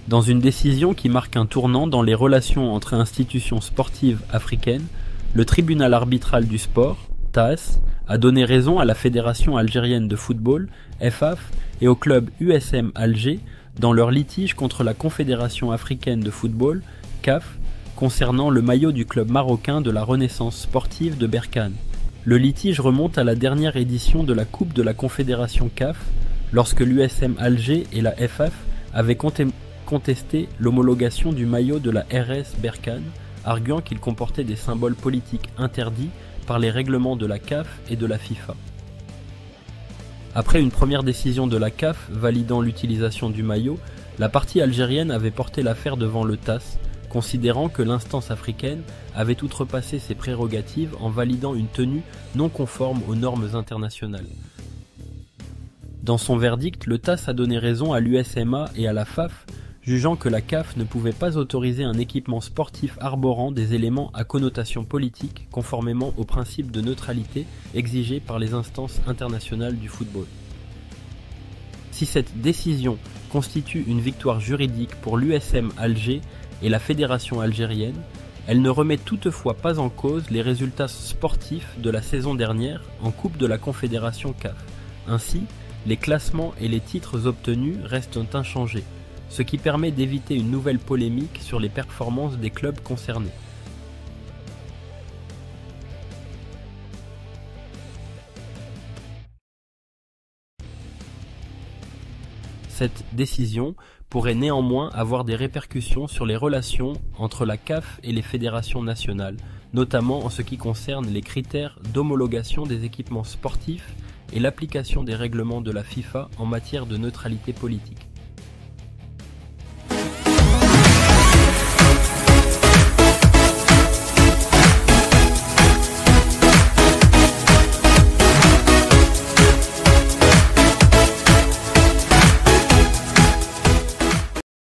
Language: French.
Dans une décision qui marque un tournant dans les relations entre institutions sportives africaines, le tribunal arbitral du sport, TAS, a donné raison à la Fédération algérienne de football, FAF, et au club USM Alger dans leur litige contre la Confédération africaine de football, CAF, concernant le maillot du club marocain de la Renaissance sportive de Berkane. Le litige remonte à la dernière édition de la Coupe de la Confédération CAF, lorsque l'USM Alger et la FAF avaient contesté l'homologation du maillot de la RS Berkane, arguant qu'il comportait des symboles politiques interdits par les règlements de la CAF et de la FIFA. Après une première décision de la CAF validant l'utilisation du maillot, la partie algérienne avait porté l'affaire devant le TAS, considérant que l'instance africaine avait outrepassé ses prérogatives en validant une tenue non conforme aux normes internationales. Dans son verdict, le TAS a donné raison à l'USMA et à la FAF, jugeant que la CAF ne pouvait pas autoriser un équipement sportif arborant des éléments à connotation politique conformément au principe de neutralité exigé par les instances internationales du football. Si cette décision constitue une victoire juridique pour l'USM Alger et la fédération algérienne, elle ne remet toutefois pas en cause les résultats sportifs de la saison dernière en Coupe de la Confédération CAF. Ainsi, les classements et les titres obtenus restent inchangés, ce qui permet d'éviter une nouvelle polémique sur les performances des clubs concernés. Cette décision pourrait néanmoins avoir des répercussions sur les relations entre la CAF et les fédérations nationales, notamment en ce qui concerne les critères d'homologation des équipements sportifs et l'application des règlements de la FIFA en matière de neutralité politique.